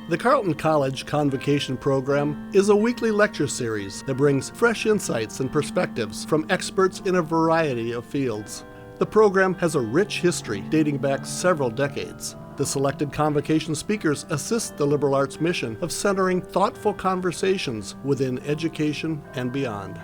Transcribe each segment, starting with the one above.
The Carleton College Convocation program is a weekly lecture series that brings fresh insights and perspectives from experts in a variety of fields. The program has a rich history dating back several decades. The selected Convocation speakers assist the liberal arts mission of centering thoughtful conversations within education and beyond.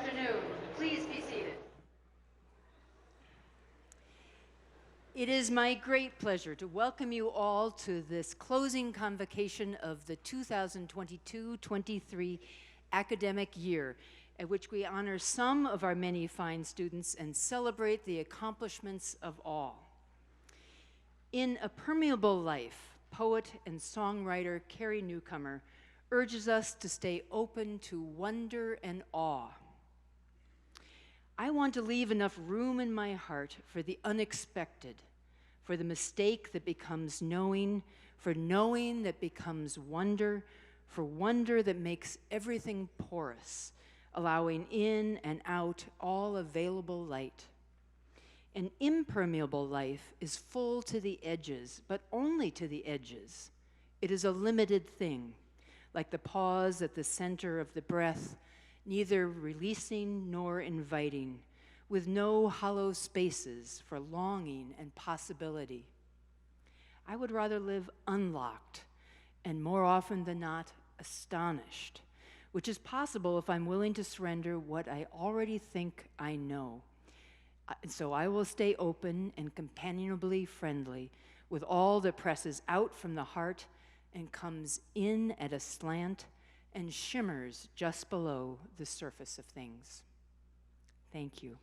afternoon. Please be seated. It is my great pleasure to welcome you all to this closing convocation of the 2022-23 academic year, at which we honor some of our many fine students and celebrate the accomplishments of all. In A Permeable Life, poet and songwriter Carrie Newcomer urges us to stay open to wonder and awe. I want to leave enough room in my heart for the unexpected, for the mistake that becomes knowing, for knowing that becomes wonder, for wonder that makes everything porous, allowing in and out all available light. An impermeable life is full to the edges, but only to the edges. It is a limited thing, like the pause at the center of the breath, neither releasing nor inviting, with no hollow spaces for longing and possibility. I would rather live unlocked, and more often than not, astonished, which is possible if I'm willing to surrender what I already think I know. So I will stay open and companionably friendly with all that presses out from the heart and comes in at a slant and shimmers just below the surface of things. Thank you.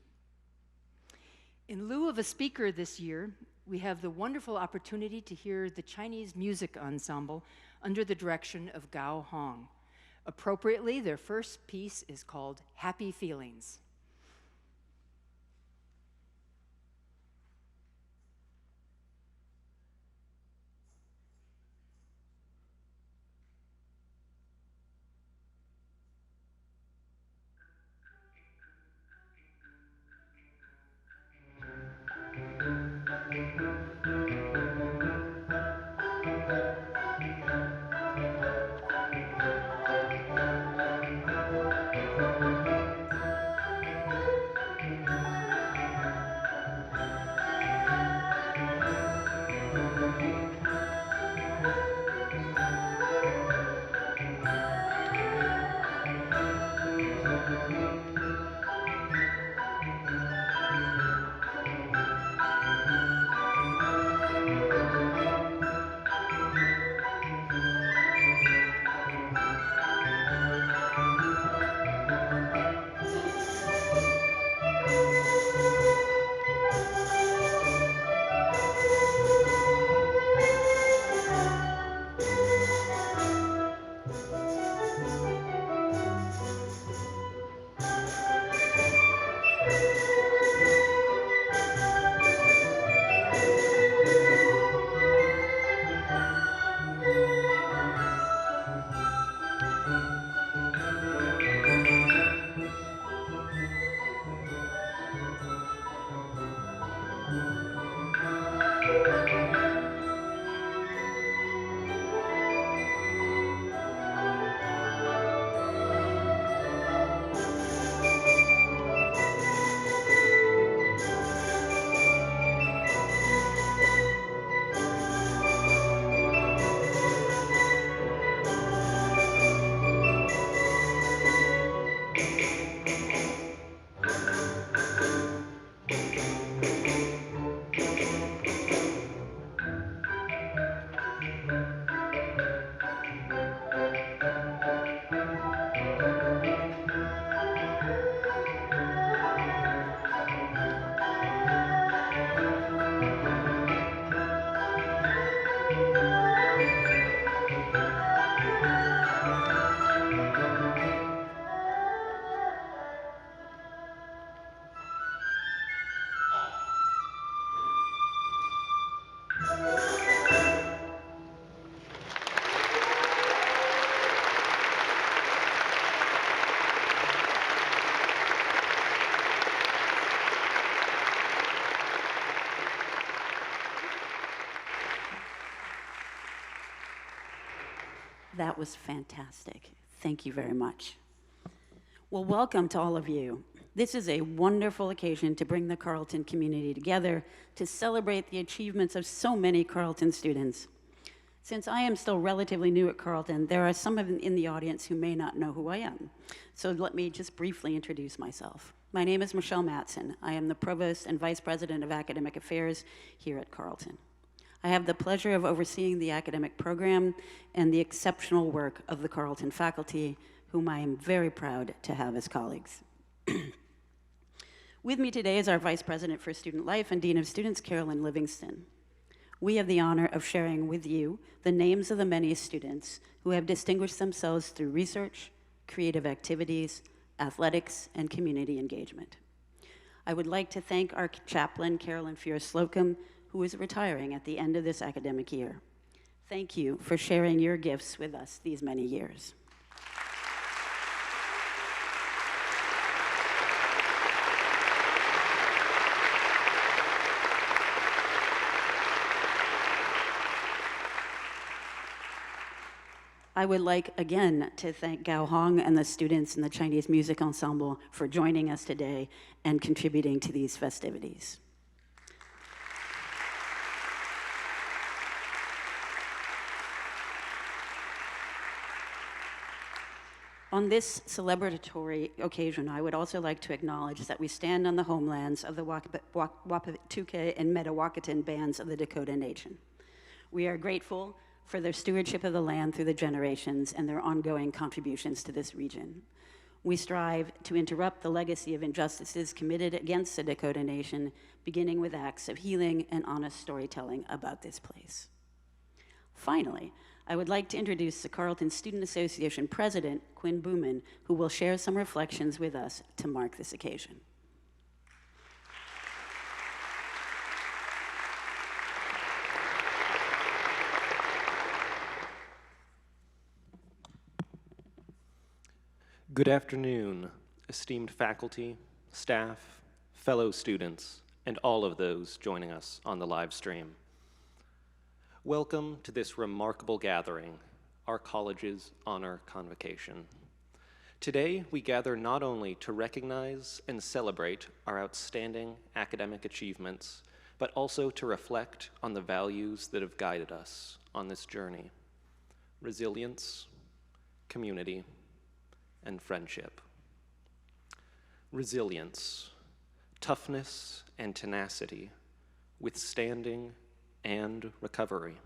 In lieu of a speaker this year, we have the wonderful opportunity to hear the Chinese Music Ensemble under the direction of Gao Hong. Appropriately, their first piece is called Happy Feelings. That was fantastic. Thank you very much. Well, welcome to all of you. This is a wonderful occasion to bring the Carleton community together to celebrate the achievements of so many Carleton students. Since I am still relatively new at Carleton, there are some in the audience who may not know who I am. So let me just briefly introduce myself. My name is Michelle Matson. I am the Provost and Vice President of Academic Affairs here at Carleton. I have the pleasure of overseeing the academic program and the exceptional work of the Carleton faculty, whom I am very proud to have as colleagues. With me today is our Vice President for Student Life and Dean of Students, Carolyn Livingston. We have the honor of sharing with you the names of the many students who have distinguished themselves through research, creative activities, athletics, and community engagement. I would like to thank our chaplain, Carolyn Fear-Slocum, who is retiring at the end of this academic year. Thank you for sharing your gifts with us these many years. I would like again to thank Gao Hong and the students in the Chinese Music Ensemble for joining us today and contributing to these festivities. On this celebratory occasion, I would also like to acknowledge that we stand on the homelands of the Wapatuke and Mdewakanton bands of the Dakota Nation. We are grateful for their stewardship of the land through the generations and their ongoing contributions to this region. We strive to interrupt the legacy of injustices committed against the Dakota Nation, beginning with acts of healing and honest storytelling about this place. Finally, I would like to introduce the Carleton Student Association President, Quinn Booman, who will share some reflections with us to mark this occasion. Good afternoon, esteemed faculty, staff, fellow students, and all of those joining us on the live stream. Welcome to this remarkable gathering, our college's honor convocation. Today, we gather not only to recognize and celebrate our outstanding academic achievements, but also to reflect on the values that have guided us on this journey: resilience, community, and friendship. Resilience, toughness and tenacity, withstanding and recovery.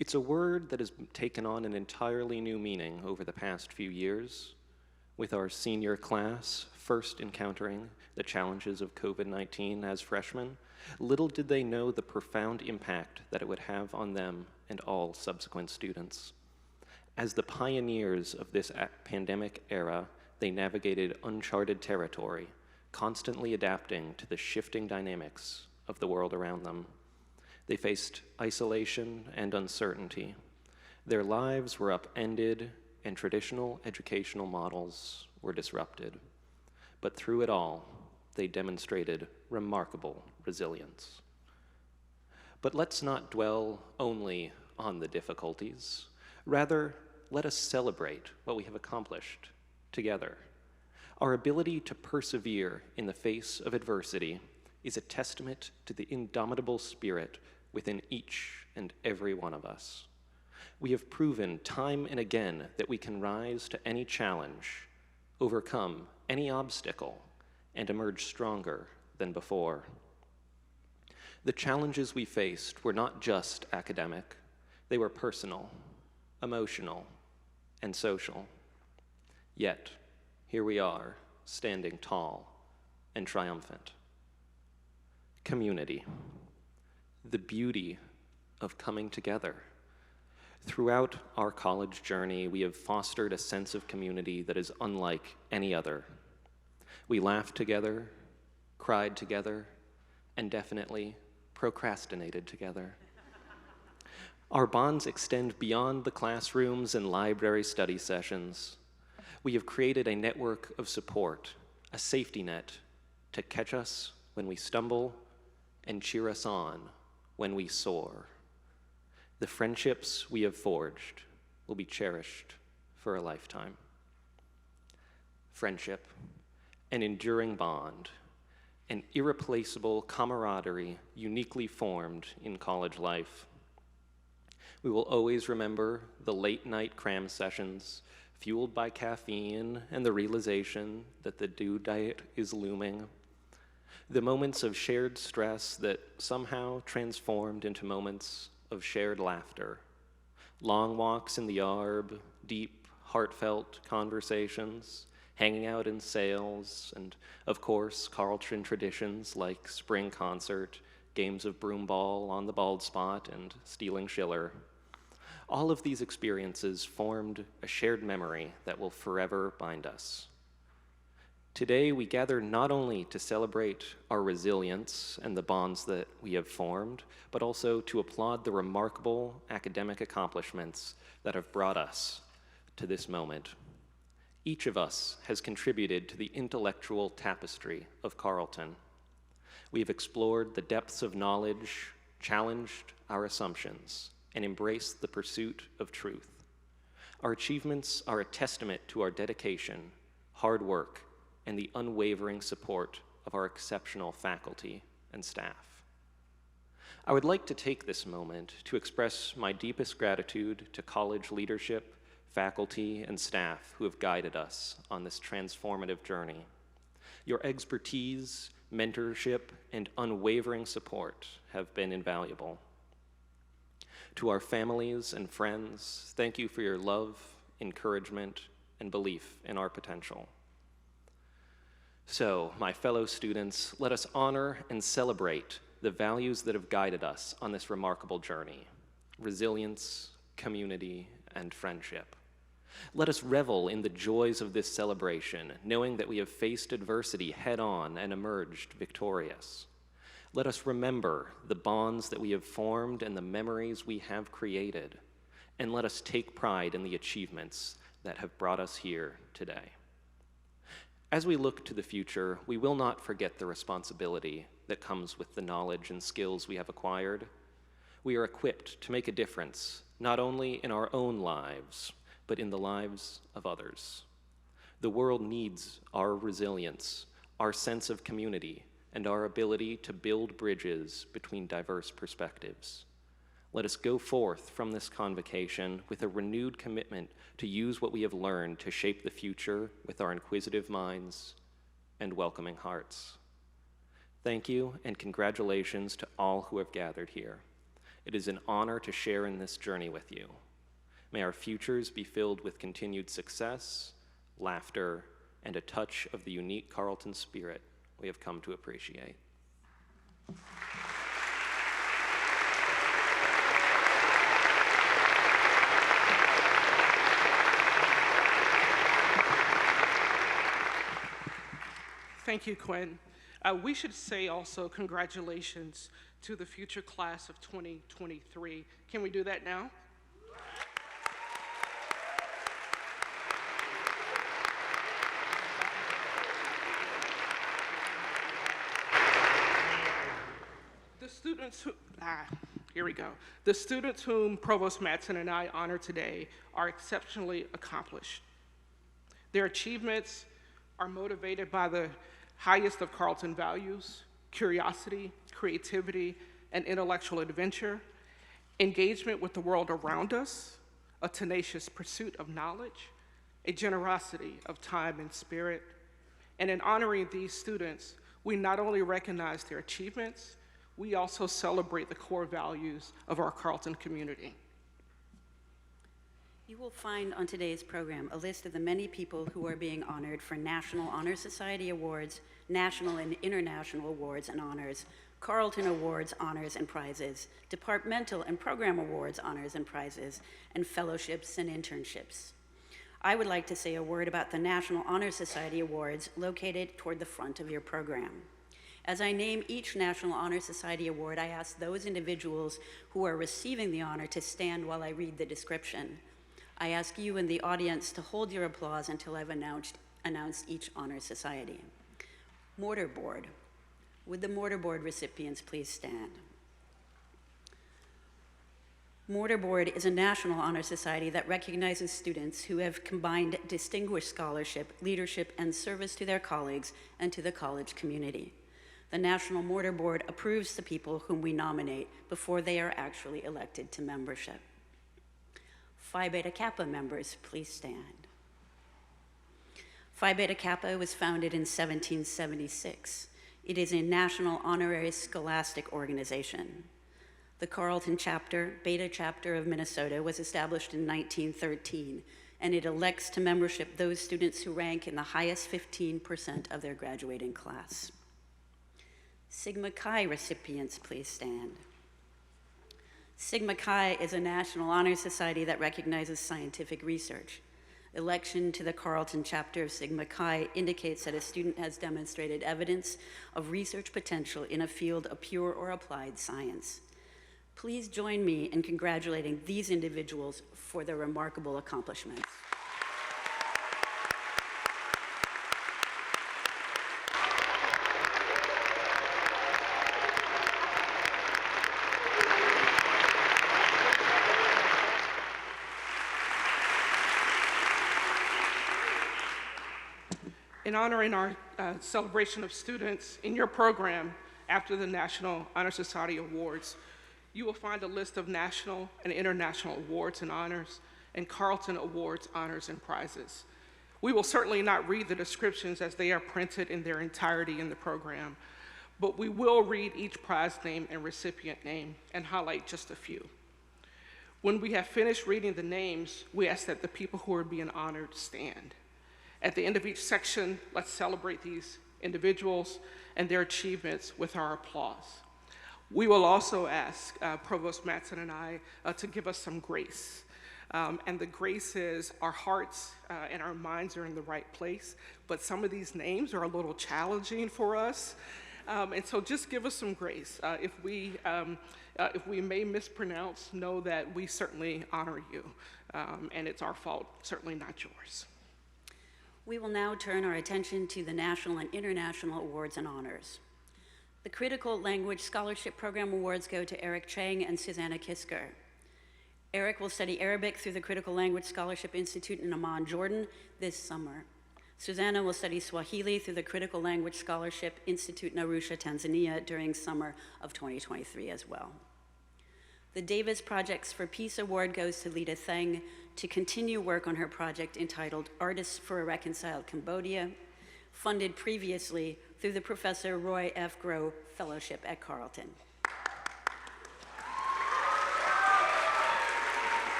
It's a word that has taken on an entirely new meaning over the past few years, with our senior class first encountering the challenges of COVID-19 as freshmen. Little did they know the profound impact that it would have on them and all subsequent students. As the pioneers of this pandemic era, they navigated uncharted territory, constantly adapting to the shifting dynamics of the world around them. They faced isolation and uncertainty. Their lives were upended, and traditional educational models were disrupted. But through it all, they demonstrated remarkable resilience. But let's not dwell only on the difficulties. Rather, let us celebrate what we have accomplished together. Our ability to persevere in the face of adversity is a testament to the indomitable spirit within each and every one of us. We have proven time and again that we can rise to any challenge, overcome any obstacle, and emerge stronger than before. The challenges we faced were not just academic, they were personal, emotional, and social. Yet, here we are, standing tall and triumphant. Community, the beauty of coming together. Throughout our college journey, we have fostered a sense of community that is unlike any other. We laughed together, cried together, and definitely procrastinated together. Our bonds extend beyond the classrooms and library study sessions. We have created a network of support, a safety net to catch us when we stumble and cheer us on when we soar. The friendships we have forged will be cherished for a lifetime. Friendship, an enduring bond, an irreplaceable camaraderie uniquely formed in college life. We will always remember the late-night cram sessions, fueled by caffeine and the realization that the due date is looming. The moments of shared stress that somehow transformed into moments of shared laughter. Long walks in the Arb, deep, heartfelt conversations, hanging out in sales, and of course, Carleton traditions like spring concert, games of broomball on the bald spot, and stealing Schiller. All of these experiences formed a shared memory that will forever bind us. Today, we gather not only to celebrate our resilience and the bonds that we have formed, but also to applaud the remarkable academic accomplishments that have brought us to this moment. Each of us has contributed to the intellectual tapestry of Carleton. We have explored the depths of knowledge, challenged our assumptions, and embraced the pursuit of truth. Our achievements are a testament to our dedication, hard work, and the unwavering support of our exceptional faculty and staff. I would like to take this moment to express my deepest gratitude to college leadership, faculty, and staff who have guided us on this transformative journey. Your expertise, mentorship, and unwavering support have been invaluable. To our families and friends, thank you for your love, encouragement, and belief in our potential. So, my fellow students, let us honor and celebrate the values that have guided us on this remarkable journey: resilience, community, and friendship. Let us revel in the joys of this celebration, knowing that we have faced adversity head-on and emerged victorious. Let us remember the bonds that we have formed and the memories we have created, and let us take pride in the achievements that have brought us here today. As we look to the future, we will not forget the responsibility that comes with the knowledge and skills we have acquired. We are equipped to make a difference, not only in our own lives, but in the lives of others. The world needs our resilience, our sense of community, and our ability to build bridges between diverse perspectives. Let us go forth from this convocation with a renewed commitment to use what we have learned to shape the future with our inquisitive minds and welcoming hearts. Thank you, and congratulations to all who have gathered here. It is an honor to share in this journey with you. May our futures be filled with continued success, laughter, and a touch of the unique Carleton spirit we have come to appreciate. Thank you, Quinn. We should say also congratulations to the future class of 2023. Can we do that now? The students whom Provost Mattson and I honor today are exceptionally accomplished. Their achievements are motivated by the highest of Carleton values: curiosity, creativity, and intellectual adventure, engagement with the world around us, a tenacious pursuit of knowledge, a generosity of time and spirit. And in honoring these students, we not only recognize their achievements, we also celebrate the core values of our Carleton community. You will find on today's program a list of the many people who are being honored for National Honor Society awards, national and international awards and honors, Carleton Awards, honors and prizes, departmental and program awards, honors and prizes, and fellowships and internships. I would like to say a word about the National Honor Society awards located toward the front of your program. As I name each National Honor Society award, I ask those individuals who are receiving the honor to stand while I read the description. I ask you in the audience to hold your applause until I've announced each honor society. Mortarboard. Would the Mortarboard recipients please stand? Mortarboard is a national honor society that recognizes students who have combined distinguished scholarship, leadership, and service to their colleagues and to the college community. The National Mortarboard approves the people whom we nominate before they are actually elected to membership. Phi Beta Kappa members, please stand. Phi Beta Kappa was founded in 1776. It is a national honorary scholastic organization. The Carleton chapter, Beta chapter of Minnesota, was established in 1913, and it elects to membership those students who rank in the highest 15% of their graduating class. Sigma Chi recipients, please stand. Sigma Chi is a national honor society that recognizes scientific research. Election to the Carleton chapter of Sigma Chi indicates that a student has demonstrated evidence of research potential in a field of pure or applied science. Please join me in congratulating these individuals for their remarkable accomplishments. In honoring our celebration of students in your program after the National Honor Society Awards, you will find a list of national and international awards and honors and Carleton Awards, honors, and prizes. We will certainly not read the descriptions as they are printed in their entirety in the program, but we will read each prize name and recipient name and highlight just a few. When we have finished reading the names, we ask that the people who are being honored stand. At the end of each section, let's celebrate these individuals and their achievements with our applause. We will also ask Provost Mattson and I to give us some grace. And the grace is our hearts and our minds are in the right place, but some of these names are a little challenging for us. And so just give us some grace. If we may mispronounce, know that we certainly honor you, and it's our fault, certainly not yours. We will now turn our attention to the national and international awards and honors. The Critical Language Scholarship Program awards go to Eric Chang and Susanna Kisker. Eric will study Arabic through the Critical Language Scholarship Institute in Amman, Jordan this summer. Susanna will study Swahili through the Critical Language Scholarship Institute in Arusha, Tanzania during summer of 2023 as well. The Davis Projects for Peace Award goes to Lita Theng to continue work on her project entitled Artists for a Reconciled Cambodia, funded previously through the Professor Roy F. Groh Fellowship at Carleton.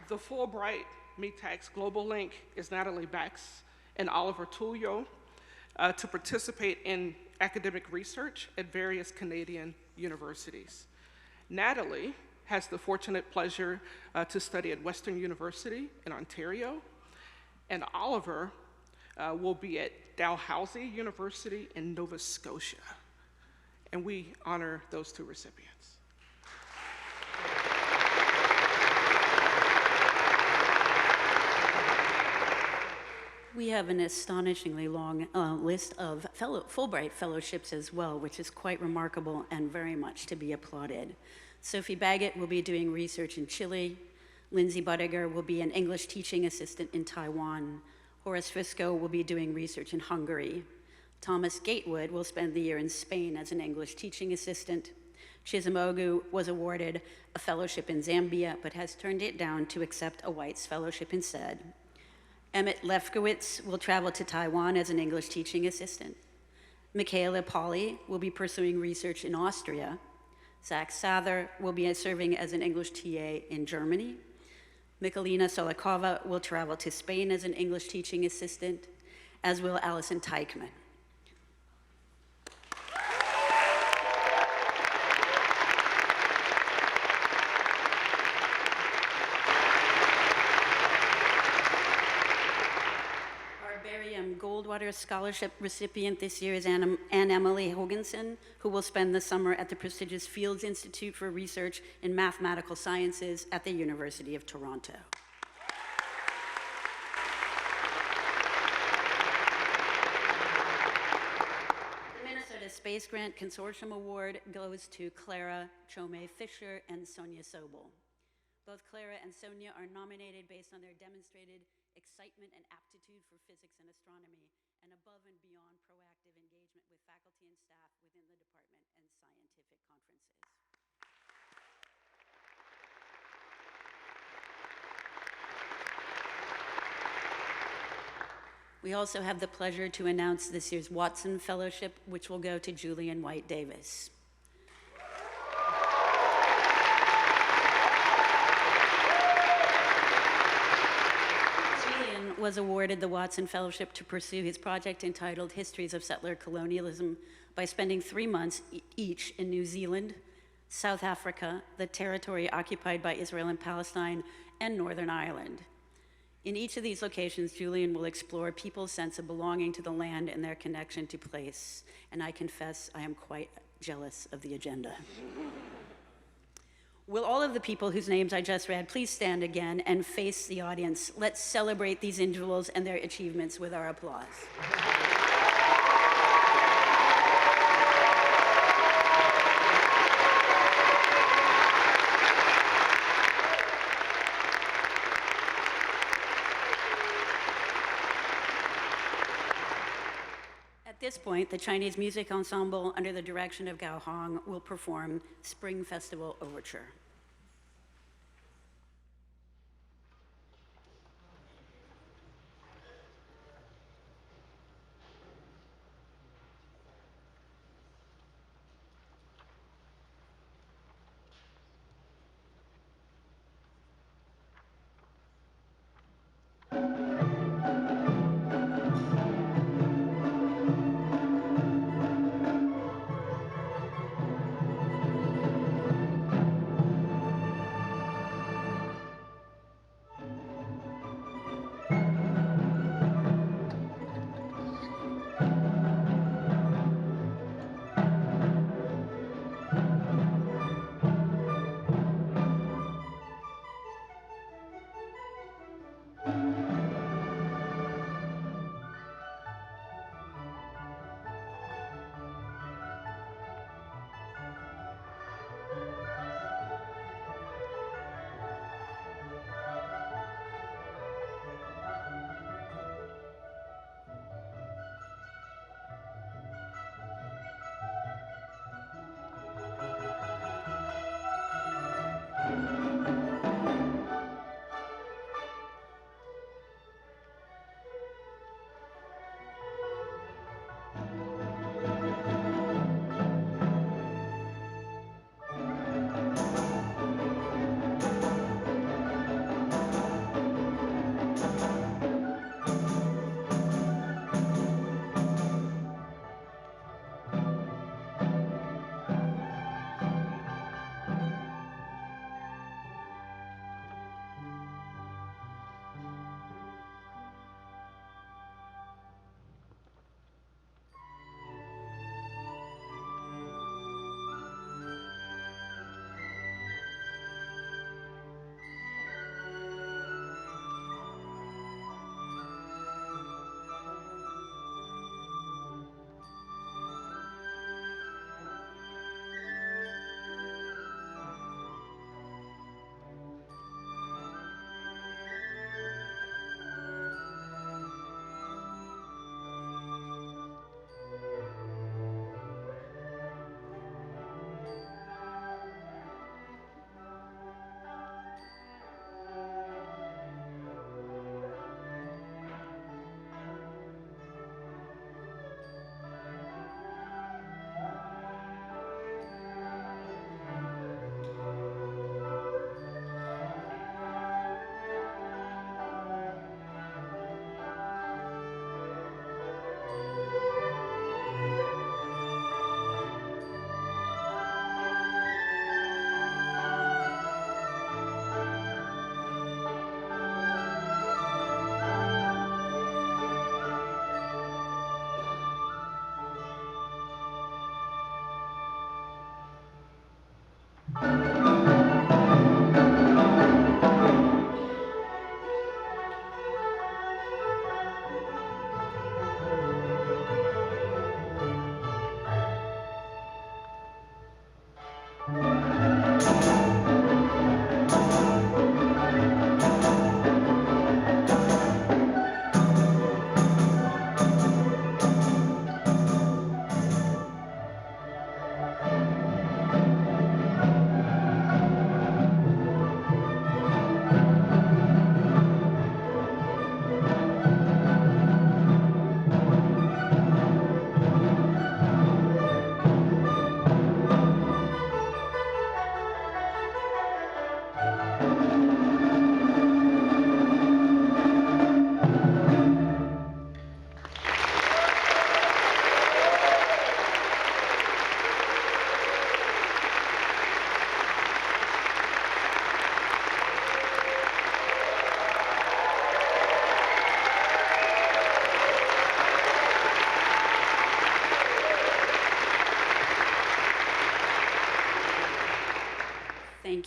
The Fulbright METAX Global Link is Natalie Bax and Oliver Tullio to participate in academic research at various Canadian universities. Natalie has the fortunate pleasure to study at Western University in Ontario, and Oliver will be at Dalhousie University in Nova Scotia. And we honor those two recipients. We have an astonishingly long list of Fulbright fellowships as well, which is quite remarkable and very much to be applauded. Sophie Baggett will be doing research in Chile. Lindsay Budiger will be an English teaching assistant in Taiwan. Horace Fisco will be doing research in Hungary. Thomas Gatewood will spend the year in Spain as an English teaching assistant. Chizumogu was awarded a fellowship in Zambia, but has turned it down to accept a White's fellowship instead. Emmett Lefkowitz will travel to Taiwan as an English teaching assistant. Michaela Pauli will be pursuing research in Austria. Zach Sather will be serving as an English TA in Germany. Michalina Solikova will travel to Spain as an English teaching assistant, as will Allison Teichman. Goldwater Scholarship recipient this year is Anne Emily Hoganson, who will spend the summer at the prestigious Fields Institute for Research in Mathematical Sciences at the University of Toronto. The Minnesota Space Grant Consortium Award goes to Clara Chome Fisher and Sonia Sobel. Both Clara and Sonia are nominated based on their demonstrated excitement and aptitude for physics and astronomy, and above and beyond proactive engagement with faculty and staff within the department and scientific conferences. We also have the pleasure to announce this year's Watson Fellowship, which will go to Julian White Davis. Julian was awarded the Watson Fellowship to pursue his project entitled Histories of Settler Colonialism by spending 3 months each in New Zealand, South Africa, the territory occupied by Israel and Palestine, and Northern Ireland. In each of these locations, Julian will explore people's sense of belonging to the land and their connection to place. And I confess I am quite jealous of the agenda. Will all of the people whose names I just read please stand again and face the audience? Let's celebrate these individuals and their achievements with our applause. At this point, the Chinese Music Ensemble, under the direction of Gao Hong, will perform Spring Festival Overture.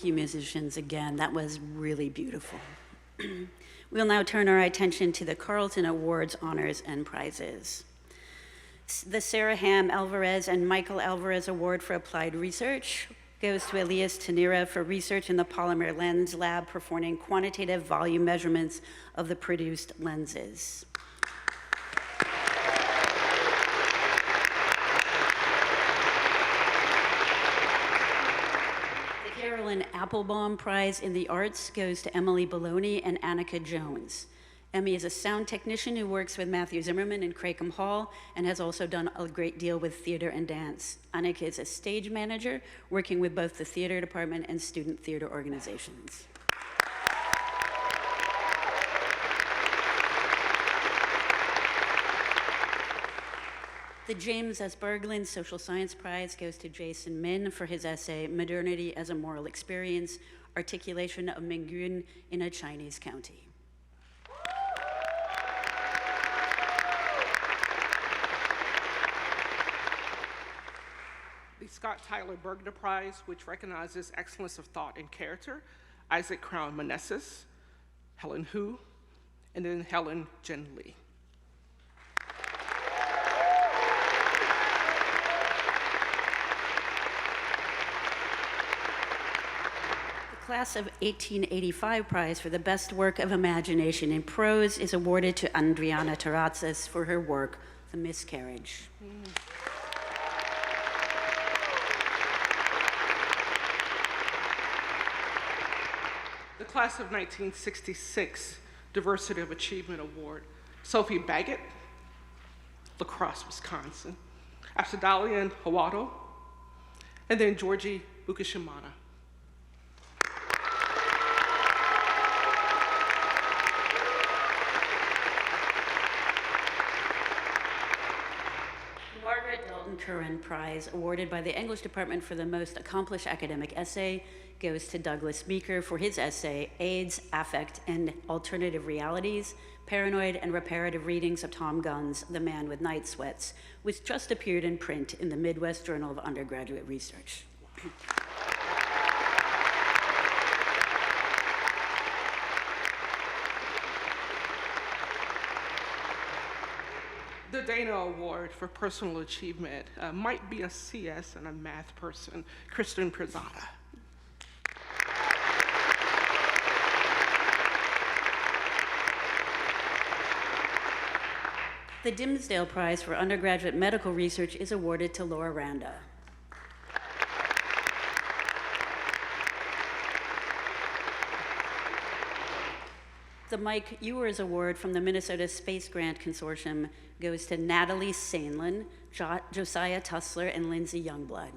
thank you, musicians, again. That was really beautiful. We'll now turn our attention to the Carleton Awards, honors, and prizes. The Sarah Ham Alvarez and Michael Alvarez Award for Applied Research goes to Elias Tanira for research in the Polymer Lens Lab performing quantitative volume measurements of the produced lenses. The Carolyn Applebaum Prize in the Arts goes to Emily Baloney and Annika Jones. Emmy is a sound technician who works with Matthew Zimmerman in Cracombe Hall and has also done a great deal with theater and dance. Annika is a stage manager working with both the theater department and student theater organizations. The James S. Berglund Social Science Prize goes to Jason Min for his essay, Modernity as a Moral Experience, Articulation of Mingyun in a Chinese County. The Scott Tyler Bergner Prize, which recognizes excellence of thought and character, Isaac Crown Manessis, Helen Hu, and then Helen Jen Lee. The Class of 1885 Prize for the Best Work of Imagination in Prose is awarded to Andriana Taratzis for her work, The Miscarriage. The Class of 1966 Diversity of Achievement Award, Sophie Baggett, La Crosse, Wisconsin, Afsadalian Hawato, and then Georgie Bukashimana. Margaret Dalton Curran Prize, awarded by the English Department for the most accomplished academic essay, goes to Douglas Meeker for his essay, AIDS, Affect, and Alternative Realities, Paranoid and Reparative Readings of Tom Gunn's The Man with Night Sweats, which just appeared in print in the Midwest Journal of Undergraduate Research. The Dana Award for Personal Achievement might be a CS and a math person, Kristen Pirzada. The Dimsdale Prize for Undergraduate Medical Research is awarded to Laura Randa. The Mike Ewers Award from the Minnesota Space Grant Consortium goes to Natalie Sainlin, Josiah Tussler, and Lindsay Youngblood.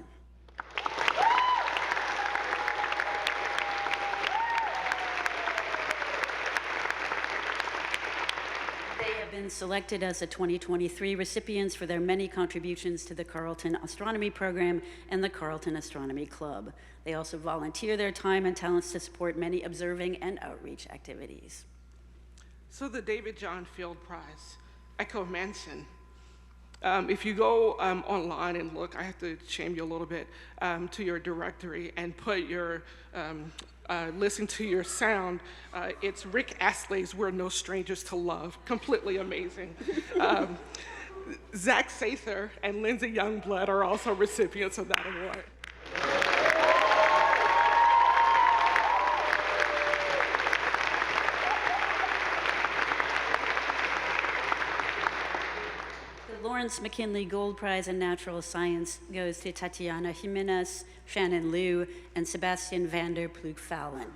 They have been selected as the 2023 recipients for their many contributions to the Carleton Astronomy Program and the Carleton Astronomy Club. They also volunteer their time and talents to support many observing and outreach activities. So the David John Field Prize, Echo Manson. If you go online and look, I have to shame you a little bit, to your directory and put your, listen to your sound, it's Rick Astley's We're No Strangers to Love. Completely amazing. Zach Sather and Lindsay Youngblood are also recipients of that award. Lawrence McKinley Gold Prize in Natural Science goes to Tatiana Jimenez, Shannon Liu, and Sebastian Vander Ploeg-Fallon.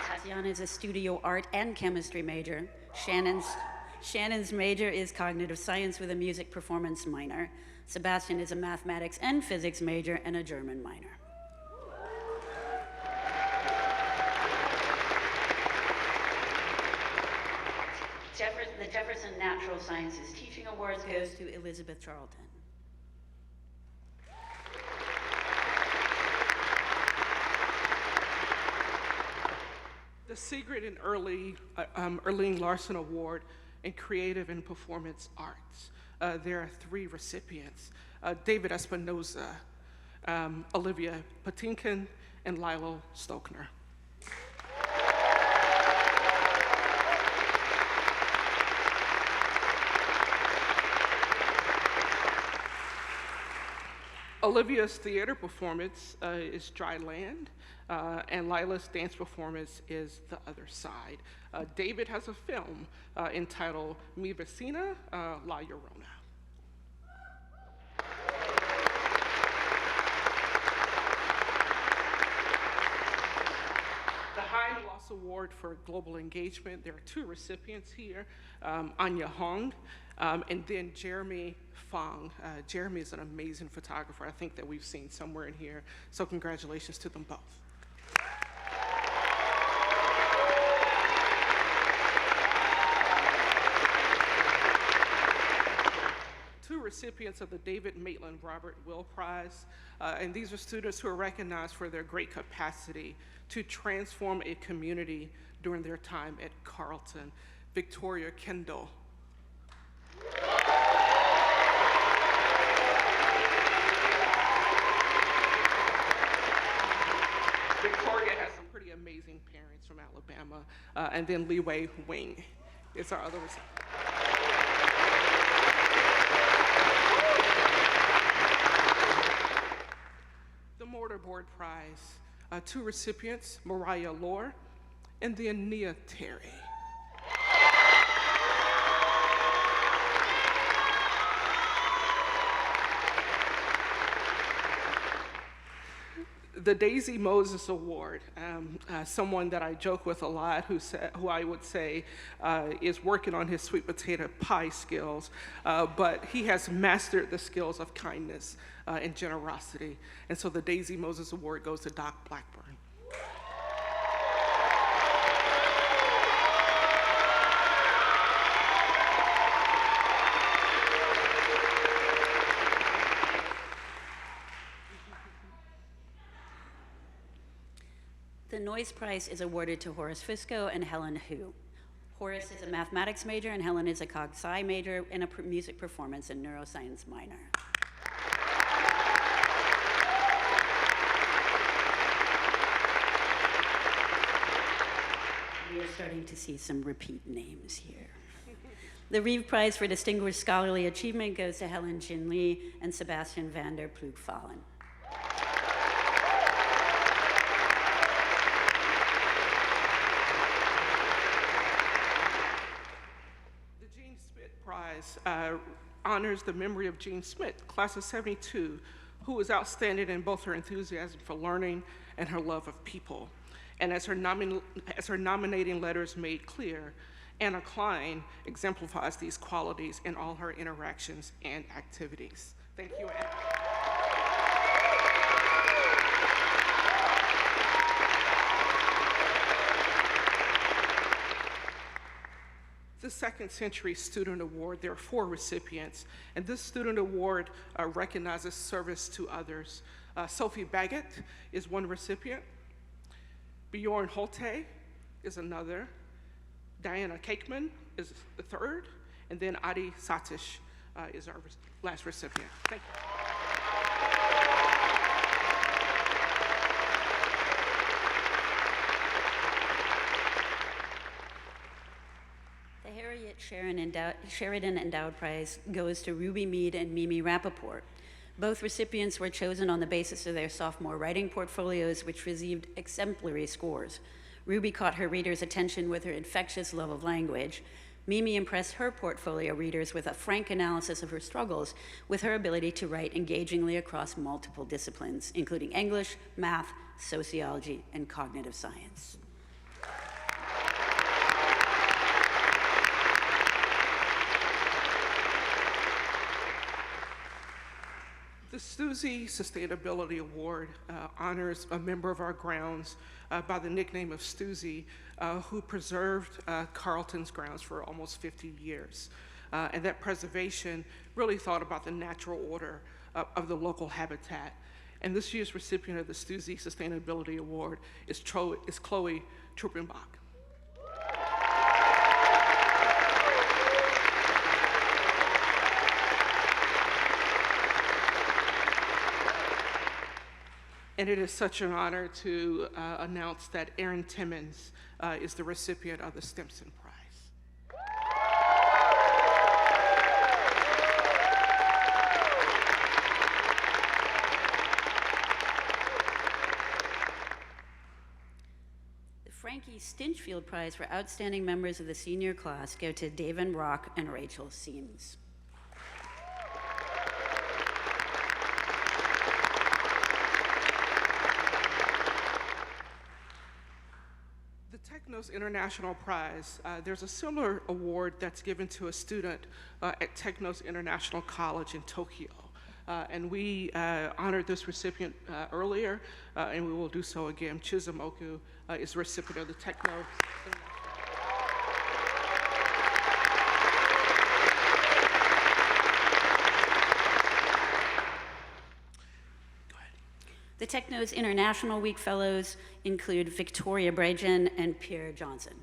Tatiana is a studio art and chemistry major. Shannon's major is cognitive science with a music performance minor. Sebastian is a mathematics and physics major and a German minor. The Jefferson Natural Sciences Teaching Awards goes to Elizabeth Charlton. The Sigrid and Erling Larson Award in creative and performance arts. There are 3 recipients, David Espinoza, Olivia Patinkin, and Lilo Stokner. Olivia's theater performance is Dry Land, and Lila's dance performance is The Other Side. David has a film entitled Mi Vecina, La Llorona. The Hein Loss Award for Global Engagement, there are 2 recipients here, Anya Hong, and then Jeremy Fong. Jeremy is an amazing photographer, I think, that we've seen somewhere in here, so congratulations to them both. Two recipients of the David Maitland Robert Will Prize, and these are students who are recognized for their great capacity to transform a community during their time at Carleton. Victoria Kendall. Victoria has some pretty amazing parents from Alabama, and then Li Wei Wing is our other recipient. The Mortarboard Prize, 2 recipients, Mariah Lohr and then Nia Terry. The Daisy Moses Award, someone that I joke with a lot, who I would say is working on his sweet potato pie skills, but he has mastered the skills of kindness and generosity. And so the Daisy Moses Award goes to Doc Blackburn. The Noyes Prize is awarded to Horace Fisco and Helen Hu. Horace is a mathematics major and Helen is a cog-sci major and a music performance and neuroscience minor. We are starting to see some repeat names here. The Reeve Prize for Distinguished Scholarly Achievement goes to Helen Jin Lee and Sebastian van der Ploeg-Fallen. Honors the memory of Jean Smith, class of '72, who was outstanding in both her enthusiasm for learning and her love of people. And as her nominating letters made clear, Anna Klein exemplifies these qualities in all her interactions and activities. Thank you, Anna. The Second Century Student Award, there are 4 recipients, and this student award recognizes service to others. Sophie Baggett is one recipient. Bjorn Holte is another. Diana Kakeman is the third, and then Adi Satish is our last recipient. Thank you. Sheridan Endowed Prize goes to Ruby Mead and Mimi Rappaport. Both recipients were chosen on the basis of their sophomore writing portfolios, which received exemplary scores. Ruby caught her readers' attention with her infectious love of language. Mimi impressed her portfolio readers with a frank analysis of her struggles with her ability to write engagingly across multiple disciplines, including English, math, sociology, and cognitive science. The Stuzy Sustainability Award honors a member of our grounds by the nickname of Stuzy, who preserved Carleton's grounds for almost 50 years. And that preservation really thought about the natural order of the local habitat. And this year's recipient of the Stuzy Sustainability Award is Chloe Truppenbach. And it is such an honor to announce that Erin Timmons is the recipient of the Stimson Prize. The Frankie Stinchfield Prize for outstanding members of the senior class go to David Rock and Rachel Seams. The Technos International Prize, there's a similar award that's given to a student at Technos International College in Tokyo. And we honored this recipient earlier, and we will do so again. Chizumoku is the recipient of the Technos International. The Technos International Week Fellows include Victoria Brajan and Pierre Johnson.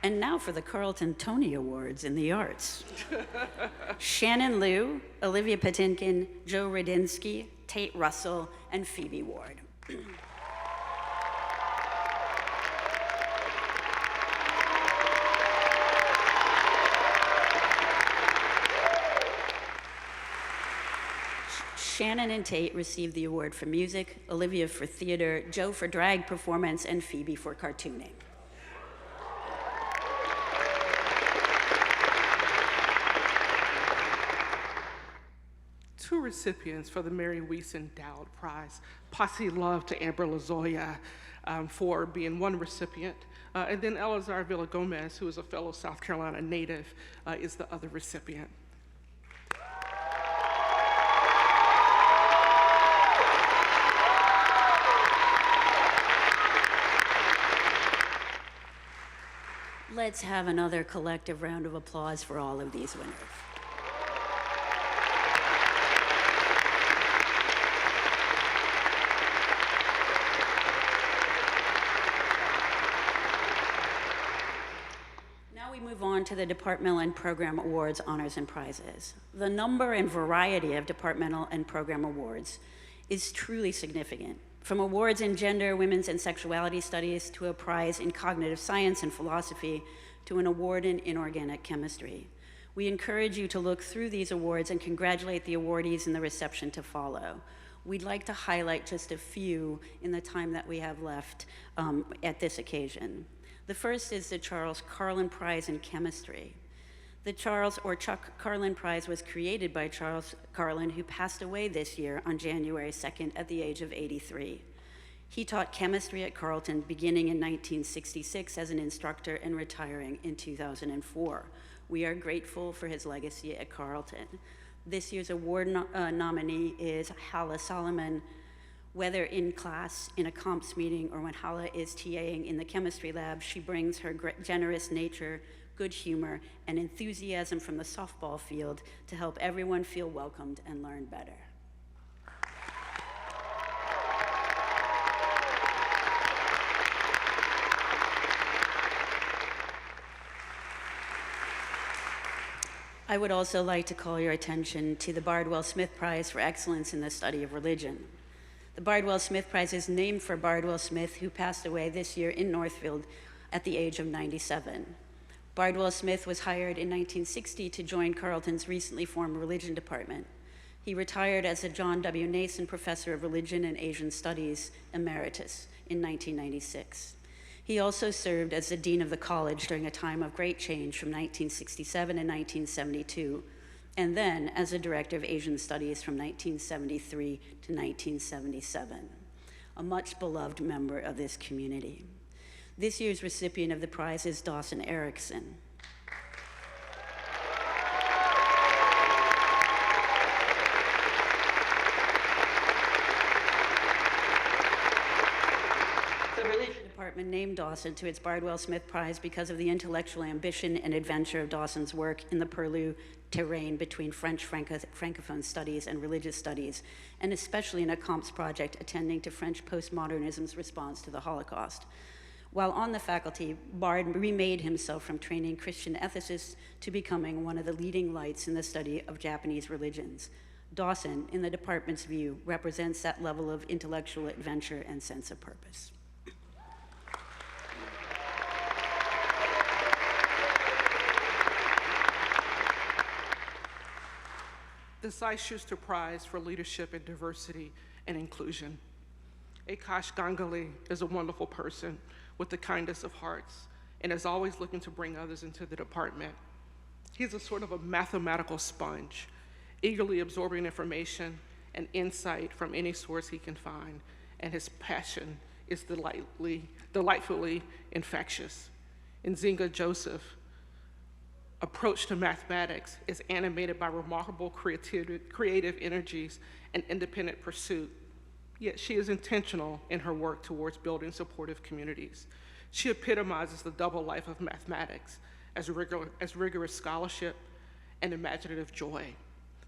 And now for the Carleton Tony Awards in the arts. Shannon Liu, Olivia Patinkin, Joe Radinsky, Tate Russell, and Phoebe Ward. Shannon and Tate received the award for music, Olivia for theater, Joe for drag performance, and Phoebe for cartooning. Two recipients for the Mary Weiss Endowed Prize. Posse love to Amber Lazoya for being one recipient. And then Elazar Villagomez, who is a fellow South Carolina native, is the other recipient. Let's have another collective round of applause for all of these winners. Now we move on to the departmental and program awards, honors, and prizes. The number and variety of departmental and program awards is truly significant. From awards in gender, women's, and sexuality studies to a prize in cognitive science and philosophy to an award in inorganic chemistry. We encourage you to look through these awards and congratulate the awardees in the reception to follow. We'd like to highlight just a few in the time that we have left at this occasion. The first is the Charles Carlin Prize in Chemistry. The Charles or Chuck Carlin Prize was created by Charles Carlin, who passed away this year on January 2nd at the age of 83. He taught chemistry at Carleton beginning in 1966 as an instructor and retiring in 2004. We are grateful for his legacy at Carleton. This year's award nominee is Hala Solomon. Whether in class, in a comps meeting, or when Hala is TAing in the chemistry lab, she brings her generous nature, good humor, and enthusiasm from the softball field to help everyone feel welcomed and learn better. I would also like to call your attention to the Bardwell Smith Prize for Excellence in the Study of Religion. The Bardwell Smith Prize is named for Bardwell Smith, who passed away this year in Northfield at the age of 97. Bardwell Smith was hired in 1960 to join Carleton's recently formed religion department. He retired as a John W. Nason Professor of Religion and Asian Studies Emeritus in 1996. He also served as the Dean of the college during a time of great change from 1967 and 1972, and then as a Director of Asian Studies from 1973 to 1977, a much beloved member of this community. This year's recipient of the prize is Dawson Erickson. The Religion Department named Dawson to its Bardwell Smith Prize because of the intellectual ambition and adventure of Dawson's work in the purlieu terrain between French Francophone studies and religious studies, and especially in a comps project attending to French postmodernism's response to the Holocaust. While on the faculty, Bard remade himself from training Christian ethicists to becoming one of the leading lights in the study of Japanese religions. Dawson, in the department's view, represents that level of intellectual adventure and sense of purpose. The Cy Schuster Prize for Leadership in Diversity and Inclusion. Akash Ganguly is a wonderful person with the kindest of hearts and is always looking to bring others into the department. He's a sort of a mathematical sponge, eagerly absorbing information and insight from any source he can find, and his passion is delightfully infectious. Nzinga Joseph approach to mathematics is animated by remarkable creative energies and independent pursuit, yet she is intentional in her work towards building supportive communities. She epitomizes the double life of mathematics as rigorous scholarship and imaginative joy.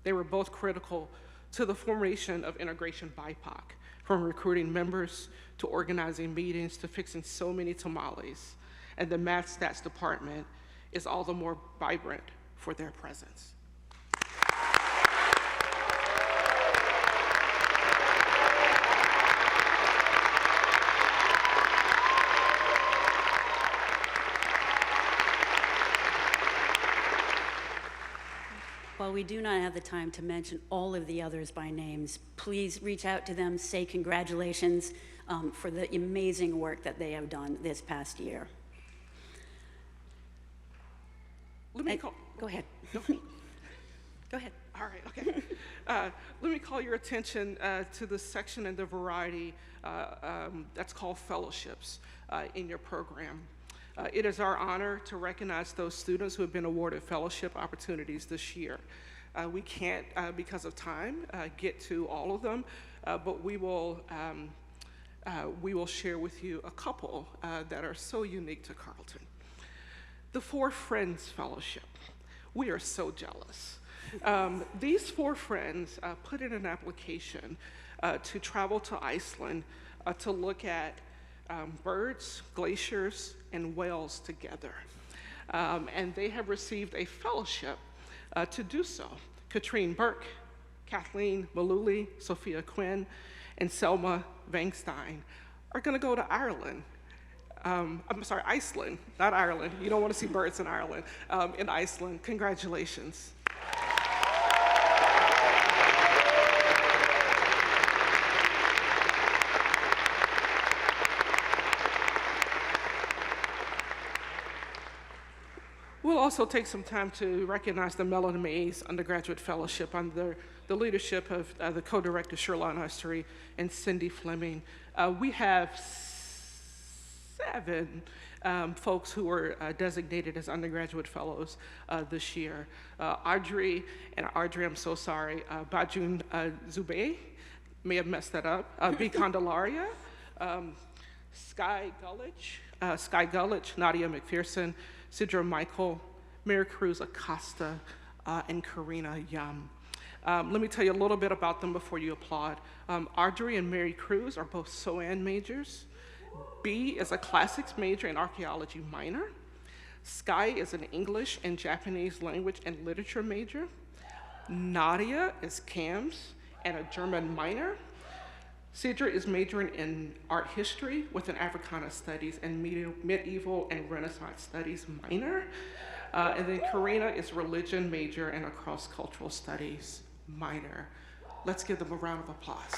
They were both critical to the formation of Integration BIPOC, from recruiting members to organizing meetings to fixing so many tamales, and the Math Stats department is all the more vibrant for their presence. While we do not have the time to mention all of the others by names, please reach out to them, say congratulations for the amazing work that they have done this past year. Go ahead. Go ahead. All right, okay. Let me call your attention to the section in the variety that's called fellowships in your program. It is our honor to recognize those students who have been awarded fellowship opportunities this year. We can't, because of time, get to all of them, but we will share with you a couple that are so unique to Carleton. The Four Friends Fellowship. We are so jealous. These four friends put in an application to travel to Iceland to look at birds, glaciers, and whales together. And they have received a fellowship to do so. Katrine Burke, Kathleen Maluli, Sophia Quinn, and Selma Vangstein are gonna go to Ireland. Iceland, not Ireland. You don't want to see birds in Ireland. In Iceland, congratulations. We'll also take some time to recognize the Melanie Mays Undergraduate Fellowship under the leadership of the co-director Sherlon Ustery and Cindy Fleming. We have 7 folks who were designated as undergraduate fellows this year. Audrey, I'm so sorry, Bajun Zubey, may have messed that up, B. Candelaria, Sky Gullich, Nadia McPherson, Sidra Michael, Mary Cruz Acosta, and Karina Yum. Let me tell you a little bit about them before you applaud. Audrey and Mary Cruz are both SOAN majors. B is a classics major and archaeology minor. Sky is an English and Japanese language and literature major. Nadia is CAMS and a German minor. Sidra is majoring in art history with an Africana studies and medieval and Renaissance studies minor. And then Karina is religion major and a cross-cultural studies minor. Let's give them a round of applause.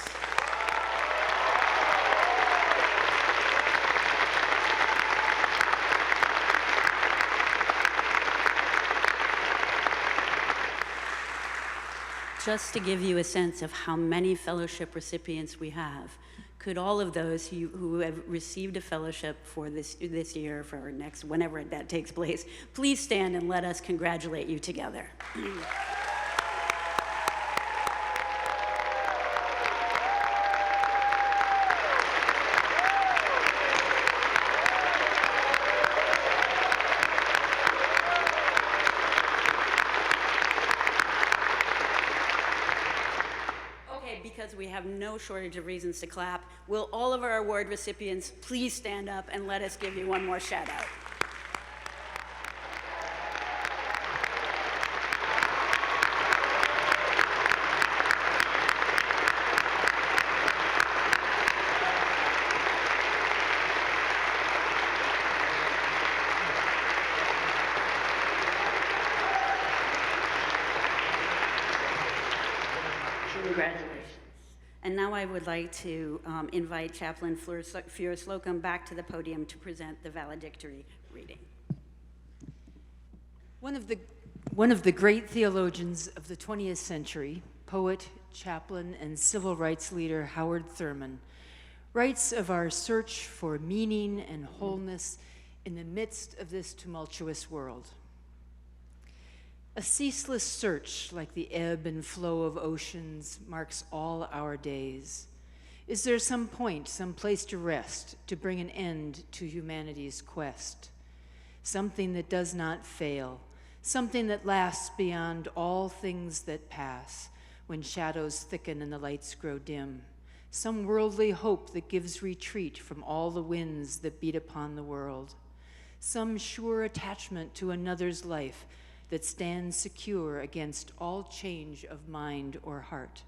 Just to give you a sense of how many fellowship recipients we have, could all of those who have received a fellowship for this year, for next, whenever that takes place, please stand and let us congratulate you together. we have no shortage of reasons to clap. Will all of our award recipients please stand up and let us give you one more shout out? Congratulations. And now I would like to invite Chaplain Fleur Slocum back to the podium to present the valedictory reading. One of the great theologians of the 20th century, poet, chaplain, and civil rights leader Howard Thurman, writes of our search for meaning and wholeness in the midst of this tumultuous world. A ceaseless search, like the ebb and flow of oceans, marks all our days. Is there some point, some place to rest, to bring an end to humanity's quest? Something that does not fail, something that lasts beyond all things that pass, when shadows thicken and the lights grow dim. Some worldly hope that gives retreat from all the winds that beat upon the world. Some sure attachment to another's life that stands secure against all change of mind or heart.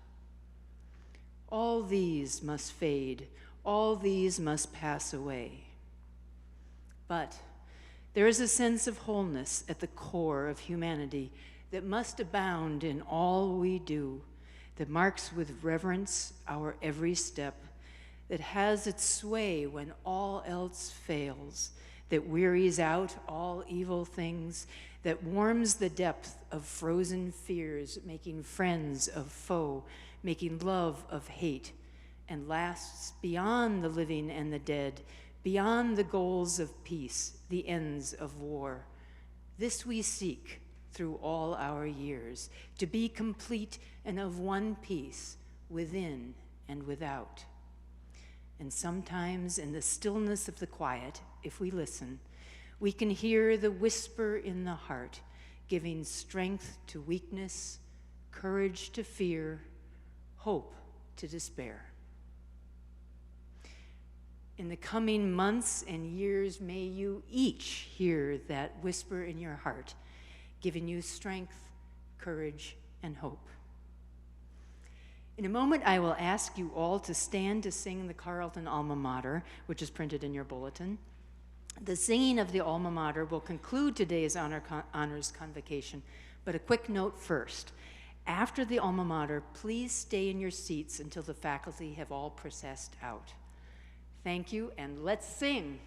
All these must fade, all these must pass away. But there is a sense of wholeness at the core of humanity that must abound in all we do, that marks with reverence our every step, that has its sway when all else fails, that wearies out all evil things, that warms the depth of frozen fears, making friends of foe, making love of hate, and lasts beyond the living and the dead, beyond the goals of peace, the ends of war. This we seek through all our years, to be complete and of one piece, within and without. And sometimes in the stillness of the quiet, if we listen, we can hear the whisper in the heart, giving strength to weakness, courage to fear, hope to despair. In the coming months and years, may you each hear that whisper in your heart, giving you strength, courage, and hope. In a moment, I will ask you all to stand to sing the Carleton Alma Mater, which is printed in your bulletin. The singing of the Alma Mater will conclude today's honors convocation, but a quick note first. After the Alma Mater, please stay in your seats until the faculty have all processed out. Thank you, and let's sing.